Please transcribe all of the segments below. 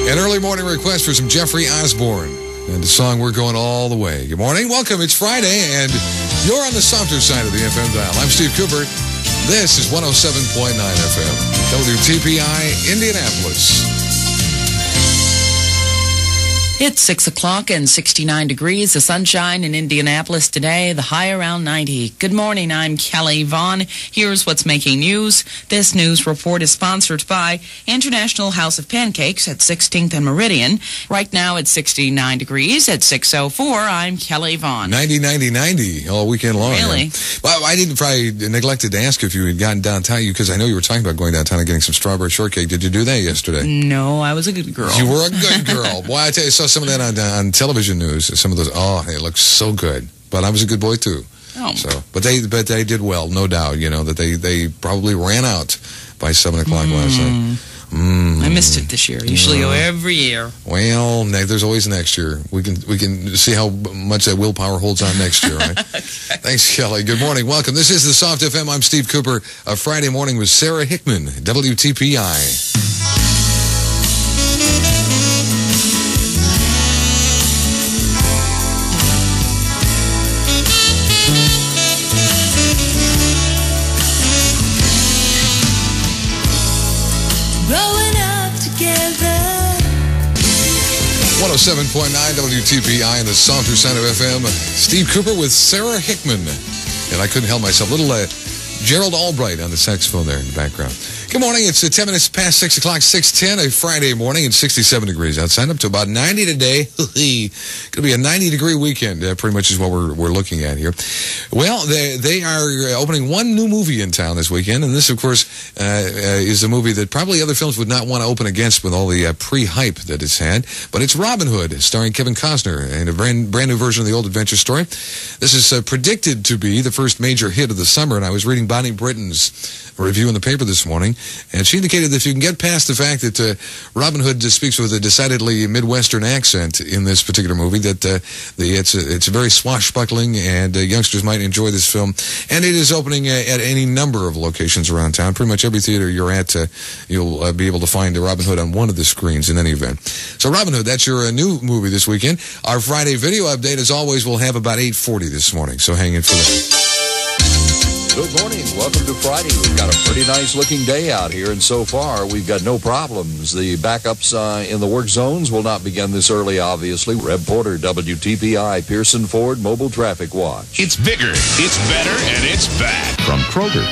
An early morning request for some Jeffrey Osborne and the song We're Going All the Way. Good morning. Welcome. It's Friday, and you're on the softer side of the FM dial. I'm Steve Cooper. This is 107.9 FM. Wtpi, Indianapolis. It's 6 o'clock and 69 degrees. The sunshine in Indianapolis today, the high around 90. Good morning, I'm Kelly Vaughn. Here's what's making news. This news report is sponsored by International House of Pancakes at 16th and Meridian. Right now it's 69 degrees at 6:04. I'm Kelly Vaughn. 90 all weekend long. Really? Well, I didn't probably neglected to ask if you had gotten downtown, because I know you were talking about going downtown and getting some strawberry shortcake. Did you do that yesterday? No, I was a good girl. You were a good girl. Boy, I tell you, some of that on television news. Some of those, it looks so good. But I was a good boy too. Oh. So, but they did well, no doubt. You know that they probably ran out by 7 o'clock last night. I missed it this year. I usually go every year. Well, there's always next year. We can see how much that willpower holds on next year, right? Okay. Thanks, Kelly. Good morning. Welcome. This is the Soft FM. I'm Steve Cooper. A Friday morning with Sarah Hickman, WTPI. Growing up together. 107.9 WTPI in the softer side of FM. Steve Cooper with Sarah Hickman. And I couldn't help myself. Little Gerald Albright on the saxophone there in the background. Good morning. It's 10 minutes past 6 o'clock, 6:10, a Friday morning. It's 67 degrees outside, up to about 90 today. Going to be a 90-degree weekend, pretty much is what we're looking at here. Well, they are opening one new movie in town this weekend, and this, of course, is a movie that probably other films would not want to open against with all the pre-hype that it's had. But it's Robin Hood, starring Kevin Costner, and a brand new version of the old adventure story. This is predicted to be the first major hit of the summer, and I was reading Bonnie Britton's review in the paper this morning, and she indicated that if you can get past the fact that Robin Hood speaks with a decidedly Midwestern accent in this particular movie, that it's very swashbuckling, and youngsters might enjoy this film. And it is opening at any number of locations around town. Pretty much every theater you're at, you'll be able to find Robin Hood on one of the screens in any event. So Robin Hood, that's your new movie this weekend. Our Friday video update, as always, we'll have about 8:40 this morning, so hang in for that. Good morning. Welcome to Friday. We've got a pretty nice-looking day out here, and so far we've got no problems. The backups in the work zones will not begin this early, obviously. Reb Porter, WTPI, Pearson Ford Mobile Traffic Watch. It's bigger, it's better, and it's back. From Kroger.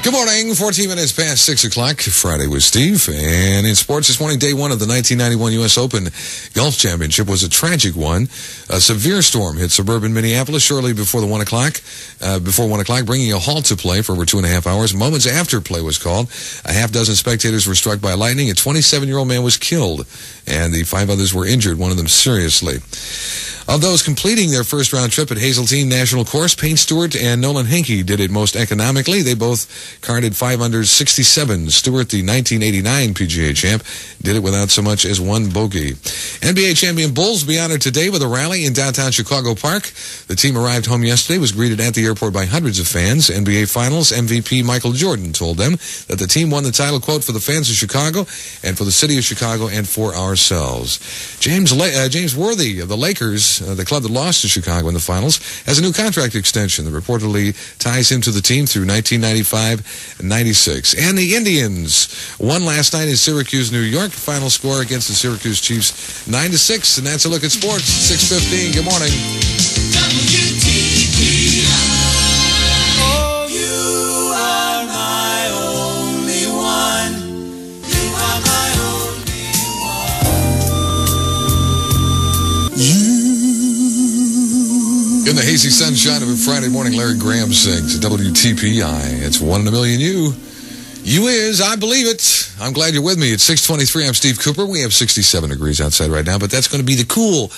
Good morning, 14 minutes past 6 o'clock, Friday with Steve. And in sports this morning, day one of the 1991 U.S. Open Golf Championship was a tragic one. A severe storm hit suburban Minneapolis shortly before 1 o'clock, bringing a halt to play for over 2.5 hours. Moments after play was called, a half dozen spectators were struck by lightning. A 27-year-old man was killed, and the 5 others were injured, one of them seriously. Of those completing their first round trip at Hazeltine National Course, Payne Stewart and Nolan Henke did it most economically. They both carded 5 under 67. Stewart, the 1989 PGA champ, did it without so much as one bogey. NBA champion Bulls be honored today with a rally in downtown Chicago Park. The team arrived home yesterday, was greeted at the airport by hundreds of fans. NBA Finals MVP Michael Jordan told them that the team won the title, quote, for the fans of Chicago and for the city of Chicago and for ourselves. James Worthy of the Lakers, the club that lost to Chicago in the finals, has a new contract extension that reportedly ties him to the team through 1995-96. And the Indians won last night in Syracuse, New York. Final score against the Syracuse Chiefs, 9-6. And that's a look at sports. 6:15. Good morning. WTPI. Oh, you are my only one. You are my only one. In the hazy sunshine of a Friday morning, Larry Graham sings at WTPI. It's 1 in a million you. You is, I believe it. I'm glad you're with me. It's 6:23. I'm Steve Cooper. We have 67 degrees outside right now, but that's going to be the cool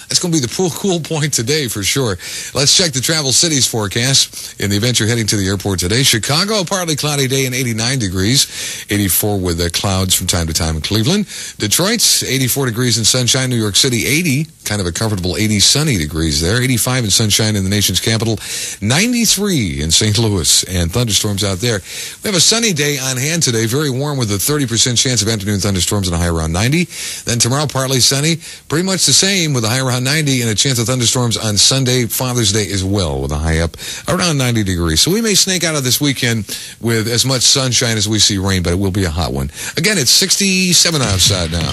point today for sure. Let's check the Travel Cities forecast. In the event you're heading to the airport today, Chicago, a partly cloudy day and 89 degrees. 84 with clouds from time to time in Cleveland. Detroit, 84 degrees in sunshine. New York City, 80. Kind of a comfortable 80 sunny degrees there. 85 in sunshine in the nation's capital. 93 in St. Louis, and thunderstorms out there. We have a sunny day on hand again today. Very warm with a 30% chance of afternoon thunderstorms and a high around 90. Then tomorrow, partly sunny. Pretty much the same with a high around 90 and a chance of thunderstorms on Sunday, Father's Day as well, with a high up around 90 degrees. So we may snake out of this weekend with as much sunshine as we see rain, but it will be a hot one. Again, it's 67 outside now.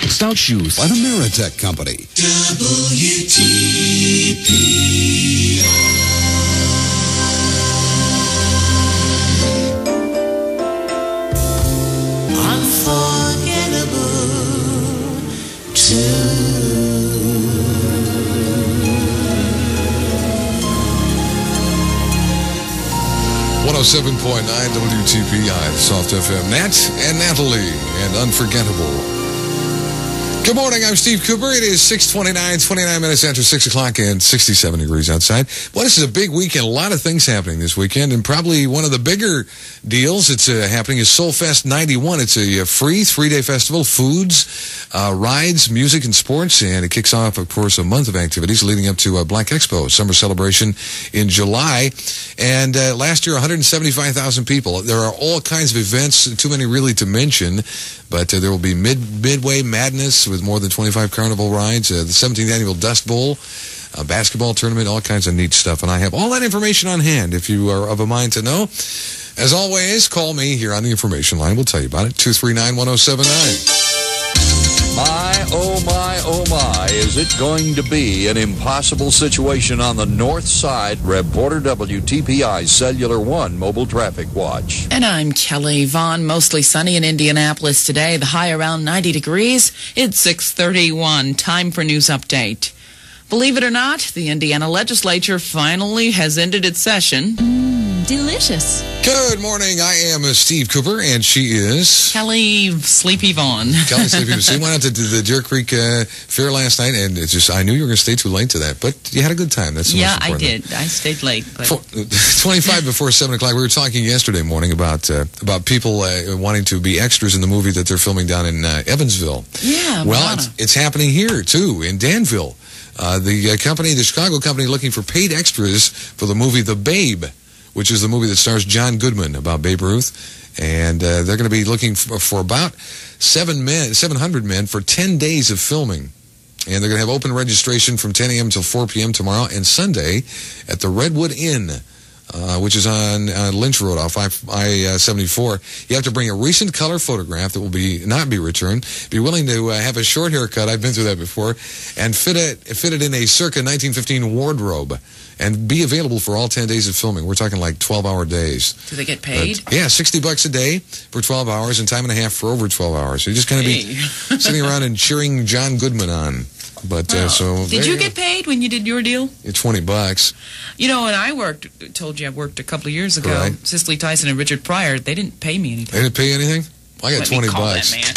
Stout shoes by the Meritech Company. Wtpi. Unforgettable too. 107.9 WTPI, Soft FM. Nat and Natalie, and Unforgettable. Good morning, I'm Steve Cooper. It is 6:29, 29 minutes after 6 o'clock and 67 degrees outside. Well, this is a big weekend. A lot of things happening this weekend, and probably one of the bigger deals that's happening is Soul Fest 91. It's a free 3-day festival, foods, rides, music, and sports, and it kicks off, of course, a month of activities leading up to Black Expo, summer celebration in July. And last year, 175,000 people. There are all kinds of events, too many really to mention, but there will be Midway Madness with more than 25 carnival rides, the 17th Annual Dust Bowl, a basketball tournament, all kinds of neat stuff. And I have all that information on hand if you are of a mind to know. As always, call me here on the information line. We'll tell you about it. 239-1079. My, oh my, is it going to be an impossible situation on the north side? Reporter WTPI Cellular 1 Mobile Traffic Watch. And I'm Kelly Vaughn. Mostly sunny in Indianapolis today. The high around 90 degrees. It's 6:31. Time for news update. Believe it or not, the Indiana legislature finally has ended its session. Delicious. Good morning. I am Steve Cooper, and she is Kelly Sleepy Vaughn. Kelly Sleepy. So you went out to the Deer Creek Fair last night, and it's just I knew you were going to stay too late to that, but you had a good time. That's the most I important did. I stayed late. But 25 before 7 o'clock. We were talking yesterday morning about people wanting to be extras in the movie that they're filming down in Evansville. Yeah. Well, it's happening here too in Danville. The Chicago company, looking for paid extras for the movie The Babe, which is the movie that stars John Goodman about Babe Ruth. And they're going to be looking for about 700 men for 10 days of filming. And they're going to have open registration from 10 a.m. till 4 p.m. tomorrow and Sunday at the Redwood Inn, which is on Lynch Road off I-74. You have to bring a recent color photograph that will not be returned. Be willing to have a short haircut. I've been through that before. And fit it in a circa 1915 wardrobe. And be available for all 10 days of filming. We're talking like 12-hour days. do they get paid? Yeah, $60 a day for 12 hours and time and a half for over 12 hours. So you're just going to be sitting around and cheering John Goodman on. But so did you get paid when you did your deal? It's $20. You know, when I told you I worked a couple of years ago, Right. Cicely Tyson and Richard Pryor, they didn't pay me anything. They didn't pay you anything? I got Let me $20. call that man.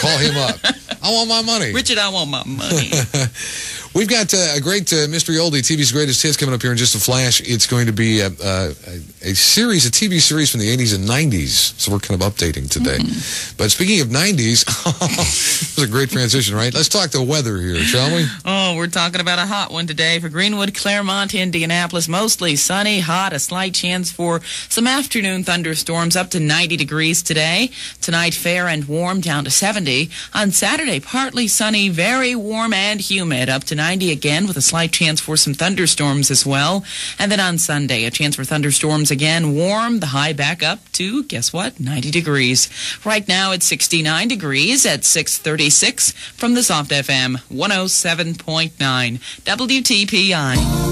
Call him up. I want my money. Richard, I want my money. We've got a great mystery oldie, TV's greatest hits, coming up here in just a flash. It's going to be a TV series from the 80s and 90s. So we're kind of updating today. But speaking of 90s, it was a great transition, right? Let's talk the weather here, shall we? Oh, we're talking about a hot one today for Greenwood, Claremont, Indianapolis. Mostly sunny, hot, a slight chance for some afternoon thunderstorms, up to 90 degrees today. Tonight, fair and warm, down to 70. On Saturday, partly sunny, very warm and humid, up to 90 again, with a slight chance for some thunderstorms as well. And then on Sunday, a chance for thunderstorms again, warm, the high back up to, guess what, 90 degrees. Right now, it's 69 degrees at 6:36 from the Soft FM 107.9 WTPI.